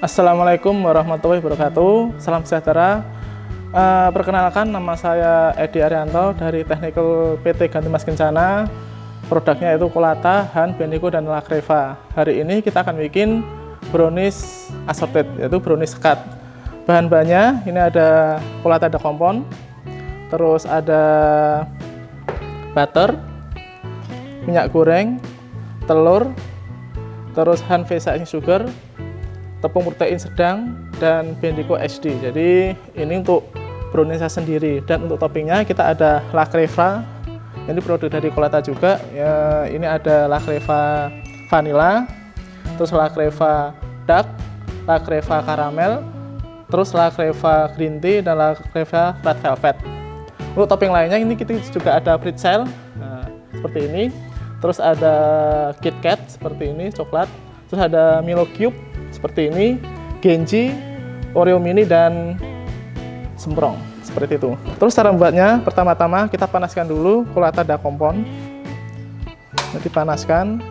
Assalamualaikum warahmatullahi wabarakatuh. Salam sejahtera. Perkenalkan, nama saya Edi Arianto dari Technical PT Ganti Mas Kencana. Produknya itu Colata, Han, Bendigo, dan La Creva. Hari ini kita akan bikin brownies assorted, yaitu brownies sekat. Bahan-bahannya ini ada Colata, ada kompon, terus ada butter, minyak goreng, telur, terus Han Vesa icing sugar, tepung protein sedang, dan Bendigo HD. Jadi ini untuk brownies sendiri, dan untuk toppingnya kita ada La Creva. Ini produk dari Colata juga ya. Ini ada La Creva vanilla, terus La Creva dark, La Creva caramel, terus La Creva green tea, dan La Creva red velvet. Untuk topping lainnya ini kita juga ada pretzel, nah, seperti ini. Terus ada KitKat seperti ini, coklat. Terus ada Milo Cube seperti ini, Genji, Oreo mini, dan semprong seperti itu. Terus cara membuatnya, pertama-tama kita panaskan dulu Colata da kompon. Nanti panaskan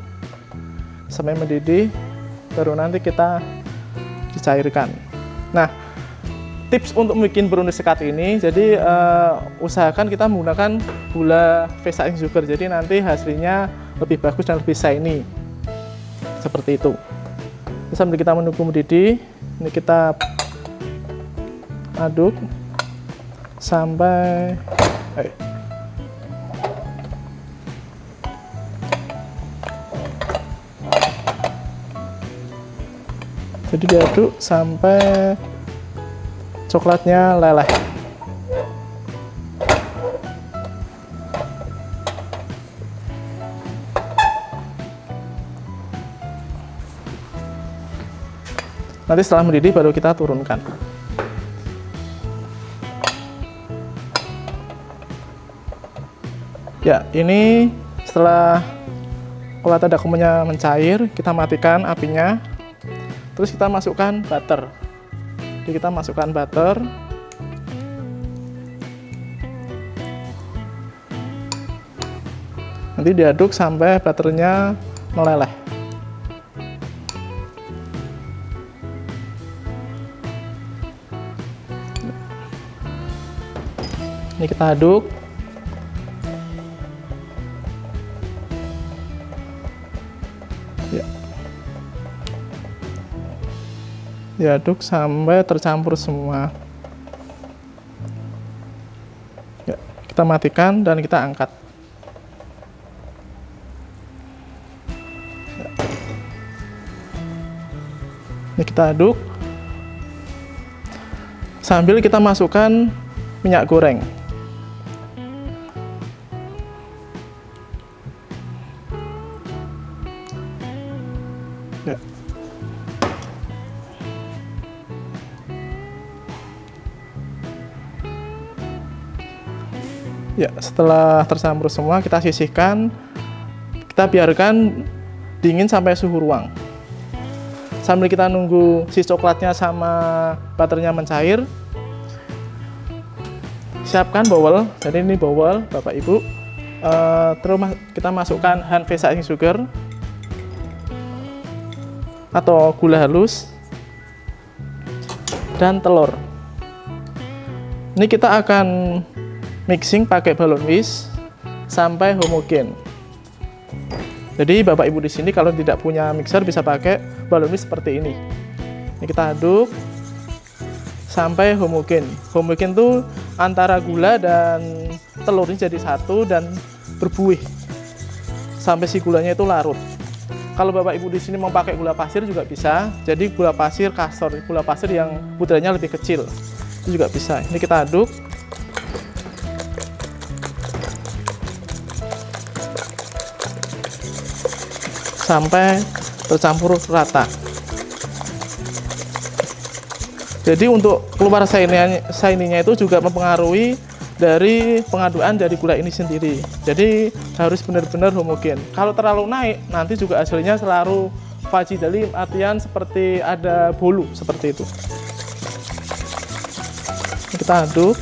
sampai mendidih, baru nanti kita dicairkan. Nah, tips untuk bikin brownies sekat ini, jadi usahakan kita menggunakan gula Vesa icing sugar, jadi nanti hasilnya lebih bagus dan lebih shiny seperti itu. Sambil kita menunggu mendidih, ini kita aduk sampai jadi diaduk sampai coklatnya leleh. Nanti setelah mendidih baru kita turunkan. Ya, ini setelah Colata da komponnya mencair, kita matikan apinya. Terus kita masukkan butter. Jadi kita masukkan butter. Nanti diaduk sampai butternya meleleh. Ini kita aduk. Ya. Diaduk sampai tercampur semua. Ya, kita matikan dan kita angkat. Ya. Ini kita aduk. Sambil kita masukkan minyak goreng. Ya. Ya, setelah tercampur semua kita sisihkan. Kita biarkan dingin sampai suhu ruang. Sambil kita nunggu si coklatnya sama butternya mencair, siapkan bowl. Jadi ini bowl Bapak Ibu. Terus kita masukkan Han Vesa icing sugar atau gula halus dan telur. Ini kita akan mixing pakai balon whisk sampai homogen. Jadi Bapak Ibu di sini kalau tidak punya mixer bisa pakai balon whisk seperti ini. Ini kita aduk sampai homogen. Homogen itu antara gula dan telur ini jadi satu dan berbuih sampai si gulanya itu larut. Kalau Bapak Ibu di sini mau pakai gula pasir juga bisa. Jadi gula pasir kastor, gula pasir yang butirannya lebih kecil, itu juga bisa. Ini kita aduk sampai tercampur rata. Jadi untuk keluar shiny-nya itu juga mempengaruhi dari pengaduan dari gula ini sendiri. Jadi harus benar-benar homogen. Kalau terlalu naik, nanti juga hasilnya selalu fudgy, dalam artian seperti ada bolu seperti itu. Kita aduk.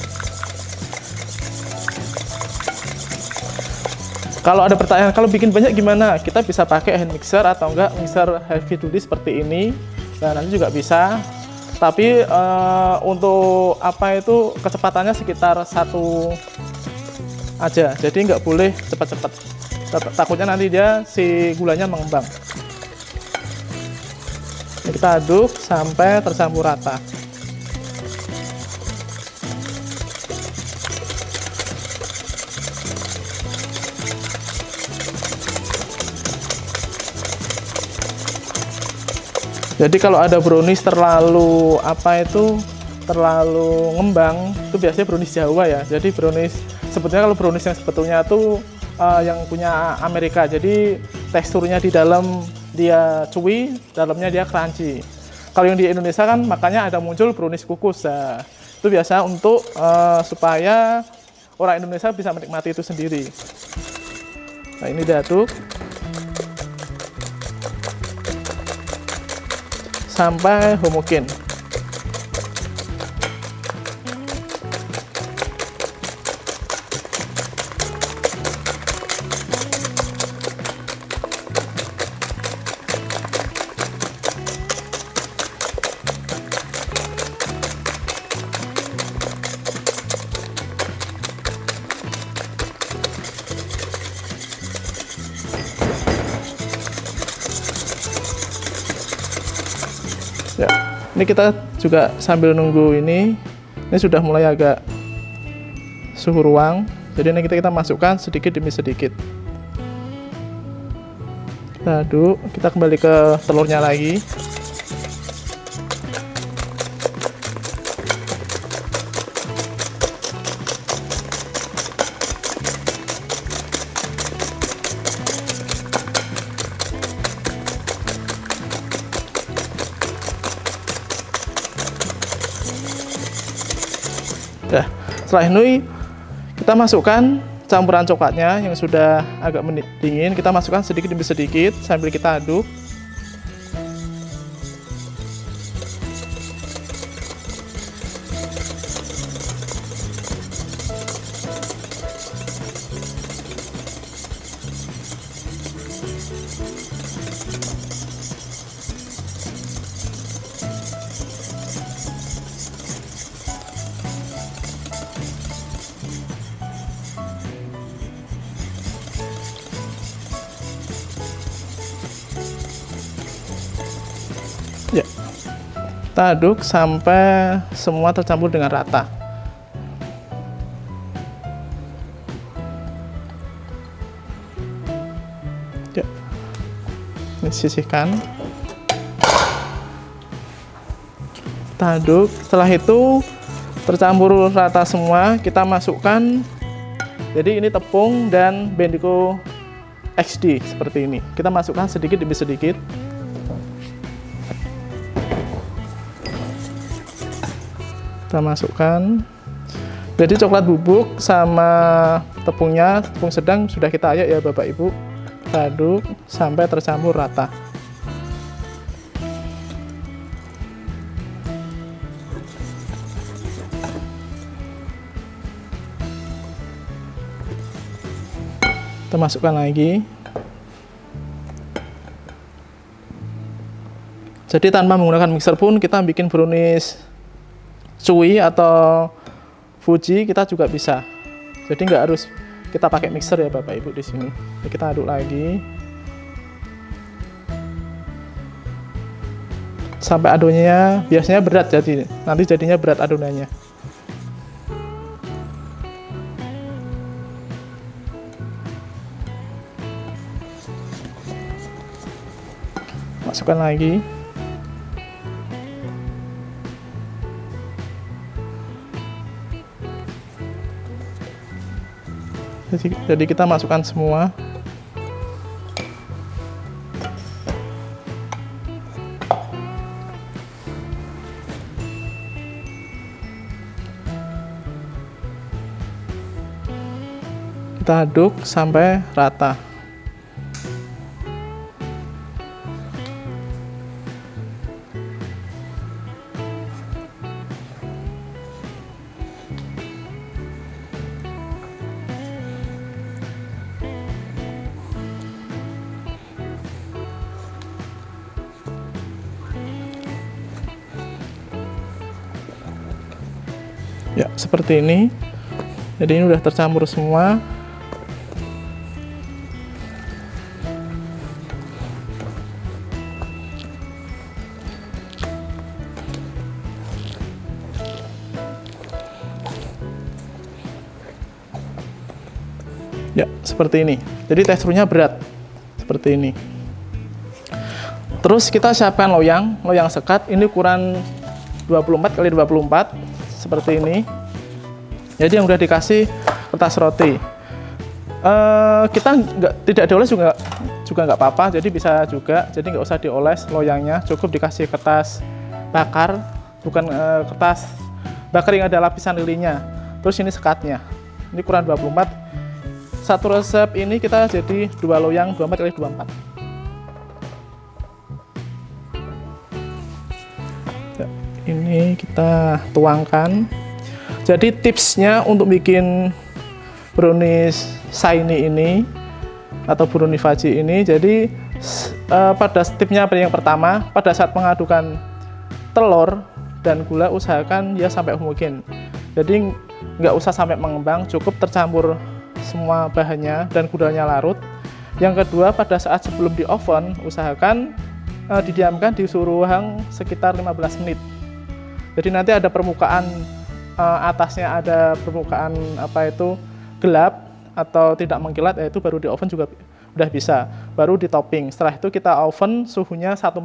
Kalau ada pertanyaan, kalau bikin banyak gimana? Kita bisa pakai hand mixer atau enggak mixer heavy duty seperti ini. Nah, nanti juga bisa. Tapi untuk apa itu kecepatannya sekitar 1 aja. Jadi nggak boleh cepat-cepat. Takutnya nanti dia si gulanya mengembang. Ini kita aduk sampai tercampur rata. Jadi kalau ada brownies terlalu terlalu ngembang, itu biasanya brownies Jawa ya. Jadi brownies sebetulnya, kalau brownies yang sebetulnya itu yang punya Amerika. Jadi teksturnya di dalam dia chewy, dalamnya dia crunchy. Kalau yang di Indonesia kan makanya ada muncul brownies kukus. Nah, itu biasa untuk supaya orang Indonesia bisa menikmati itu sendiri. Nah, ini diaduk sampai homogen. Ya, ini kita juga sambil nunggu ini sudah mulai agak suhu ruang. Jadi ini kita masukkan sedikit demi sedikit. Kita aduk, kita kembali ke telurnya lagi. Nah, setelah ini kita masukkan campuran coklatnya yang sudah agak dingin. Kita masukkan sedikit demi sedikit sambil kita aduk. Ya, kita aduk sampai semua tercampur dengan rata. Ya, ini sisihkan. Kita aduk. Setelah itu tercampur rata semua, kita masukkan. Jadi ini tepung dan Bendico XD seperti ini. Kita masukkan sedikit demi sedikit. Kita masukkan. Jadi coklat bubuk sama tepungnya, tepung sedang sudah kita ayak ya Bapak Ibu. Kita aduk sampai tercampur rata. Kita masukkan lagi. Jadi tanpa menggunakan mixer pun kita bikin brownies chewy atau Fuji kita juga bisa. Jadi nggak harus kita pakai mixer ya Bapak Ibu di sini. Jadi kita aduk lagi sampai adonannya biasanya berat, jadi nanti jadinya berat adonannya. Masukkan lagi. Jadi kita masukkan semua. Kita aduk sampai rata. Ya, seperti ini. Jadi ini udah tercampur semua. Ya, seperti ini. Jadi teksturnya berat. Seperti ini. Terus kita siapkan loyang sekat. Ini ukuran 24 x 24 seperti ini. Jadi yang udah dikasih kertas roti. Kita tidak dioles juga nggak apa-apa. Jadi bisa juga. Jadi nggak usah dioles loyangnya. Cukup dikasih kertas bakar, bukan kertas bakar yang ada lapisan lilinya. Terus ini sekatnya. Ini ukuran 24. Satu resep ini kita jadi 2 loyang 24 x 24. Ya, ini kita tuangkan. Jadi tipsnya untuk bikin brownies shiny ini atau brownie fudgy ini, jadi pada tipnya yang pertama, pada saat mengadukan telur dan gula usahakan ya sampai homogen. Jadi nggak usah sampai mengembang, cukup tercampur semua bahannya dan gulanya larut. Yang kedua, pada saat sebelum di oven usahakan didiamkan di suhu ruang sekitar 15 menit. Jadi nanti ada permukaan atasnya ada permukaan gelap atau tidak mengkilat, yaitu baru di oven juga udah bisa. Baru di topping. Setelah itu kita oven suhunya 145.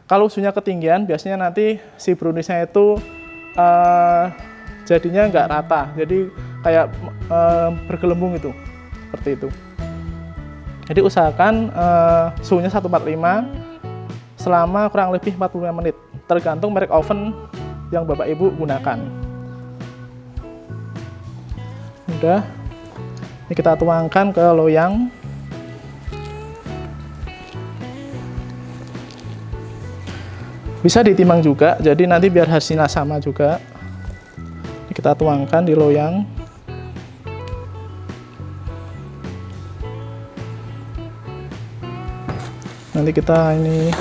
Kalau suhunya ketinggian biasanya nanti si browniesnya itu jadinya nggak rata. Jadi kayak bergelembung itu, seperti itu. Jadi usahakan suhunya 145 selama kurang lebih 45 menit, tergantung merek oven yang Bapak Ibu gunakan. Udah, ini kita tuangkan ke loyang. Bisa ditimbang juga, jadi nanti biar hasilnya sama juga. Ini kita tuangkan di loyang. Nanti kita ini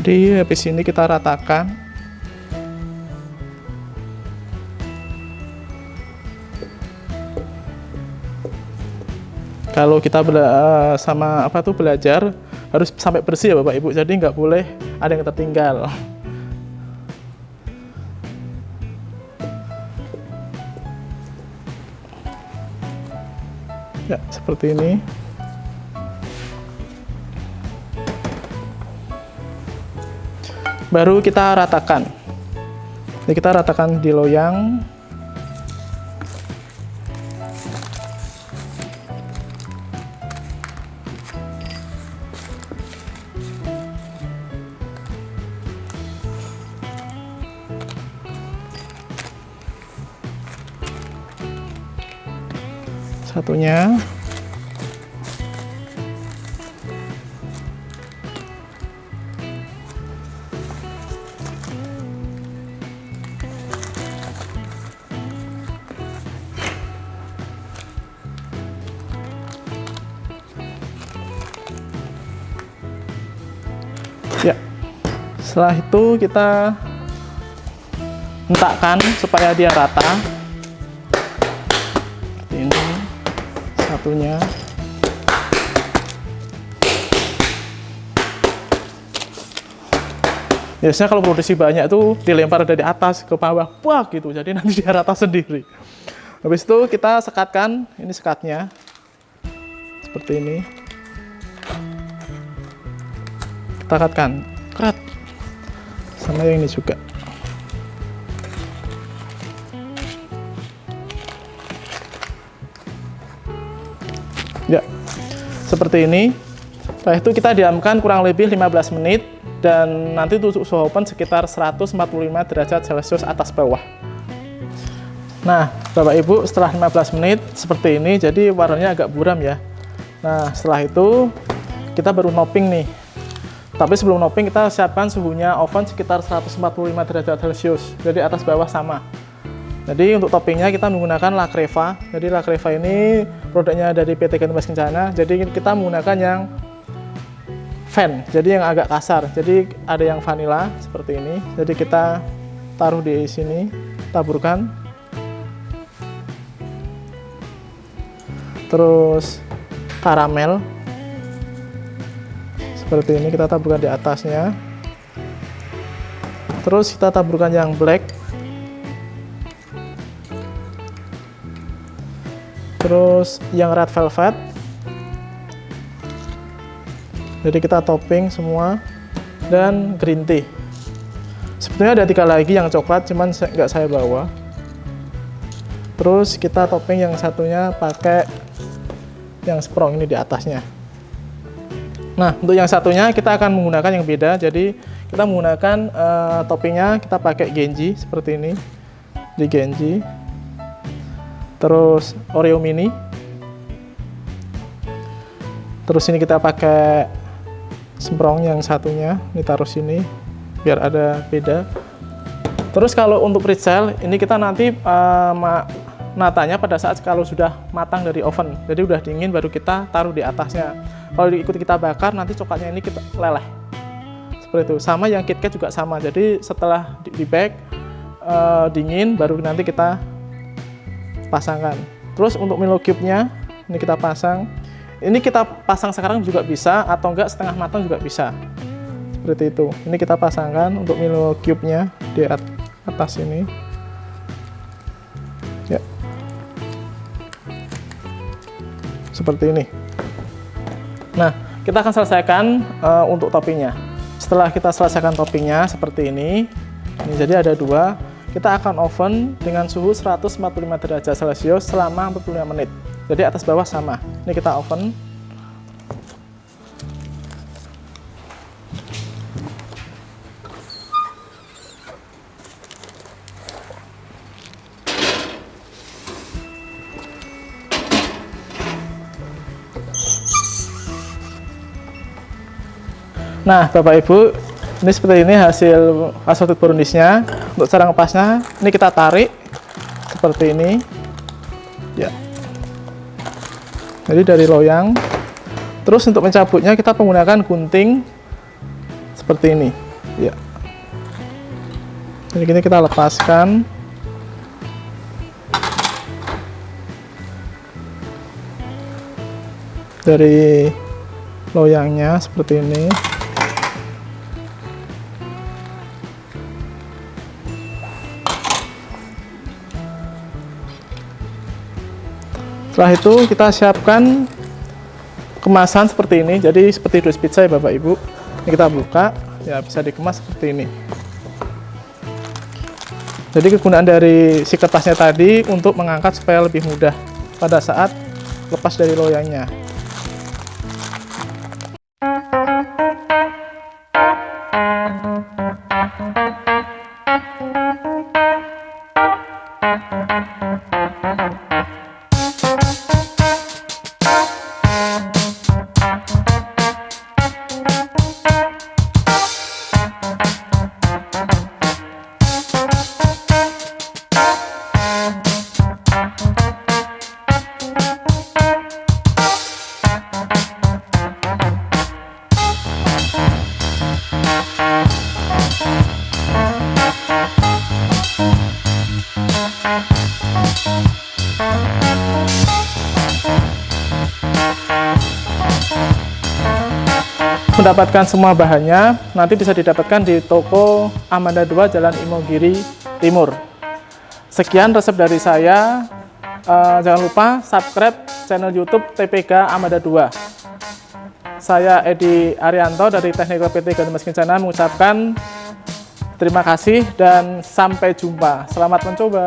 jadi habis ini kita ratakan. Kalau kita belajar harus sampai bersih ya Bapak Ibu. Jadi nggak boleh ada yang tertinggal. Ya, seperti ini. Baru kita ratakan. Jadi kita ratakan di loyang. Satunya. Ya, setelah itu kita hentakkan supaya dia rata. Seperti ini satunya. Biasanya kalau produksi banyak itu dilempar dari atas ke bawah, wah gitu. Jadi nanti dia rata sendiri. Habis itu kita sekatkan, ini sekatnya seperti ini. Kita sekatkan, kerat, sama yang ini juga. Ya, seperti ini. Setelah itu kita diamkan kurang lebih 15 menit dan nanti untuk suhu oven sekitar 145 derajat Celcius atas bawah. Nah, Bapak Ibu, setelah 15 menit seperti ini, jadi warnanya agak buram ya. Nah, setelah itu kita baru nopping nih. Tapi sebelum nopping kita siapkan suhunya oven sekitar 145 derajat Celcius. Jadi atas bawah sama. Jadi untuk toppingnya kita menggunakan La Creva. Jadi La Creva ini produknya dari PT Gantimas Kencana. Jadi kita menggunakan yang fan, jadi yang agak kasar. Jadi ada yang vanilla seperti ini. Jadi kita taruh di sini, taburkan. Terus karamel seperti ini kita taburkan di atasnya. Terus kita taburkan yang black. Terus yang red velvet. Jadi kita topping semua dan green tea. Sebetulnya ada 3 lagi yang coklat, cuman nggak saya bawa. Terus kita topping yang satunya pakai yang sprong ini di atasnya. Nah, untuk yang satunya kita akan menggunakan yang beda. Jadi kita menggunakan toppingnya kita pakai Genji seperti ini, di Genji. Terus Oreo mini. Terus ini kita pakai sprong yang satunya, ini taruh sini biar ada beda. Terus kalau untuk pretzel ini kita nanti natanya pada saat kalau sudah matang dari oven, jadi udah dingin baru kita taruh di atasnya. Kalau ikut kita bakar nanti coklatnya ini kita leleh seperti itu. Sama yang KitKat juga sama, jadi setelah di bake dingin baru nanti kita pasangkan. Terus untuk Milo Cube-nya ini kita pasang. Ini kita pasang sekarang juga bisa, atau enggak setengah matang juga bisa seperti itu. Ini kita pasangkan untuk Milo Cube-nya di atas ini ya, seperti ini. Nah, kita akan selesaikan untuk toppingnya. Setelah kita selesaikan toppingnya seperti ini jadi ada 2. Kita akan oven dengan suhu 145 derajat Celcius selama 45 menit. Jadi atas bawah sama. Ini kita oven. Nah, Bapak Ibu, ini seperti ini hasil assorted browniesnya. Untuk cara ngepasnya, ini kita tarik seperti ini ya. Jadi dari loyang. Terus untuk mencabutnya kita menggunakan gunting seperti ini ya. Jadi gini kita lepaskan. Dari loyangnya seperti ini. Setelah itu kita siapkan kemasan seperti ini. Jadi seperti dus pizza ya Bapak Ibu. Ini kita buka, ya bisa dikemas seperti ini. Jadi kegunaan dari si kertasnya tadi untuk mengangkat supaya lebih mudah pada saat lepas dari loyangnya. Mendapatkan semua bahannya nanti bisa didapatkan di toko Amanda 2 Jalan Imogiri Timur. Sekian resep dari saya. Jangan lupa subscribe channel YouTube TPK Amanda 2. Saya Edi Arianto dari Teknik PT Gantimas Kencana mengucapkan terima kasih dan sampai jumpa. Selamat mencoba.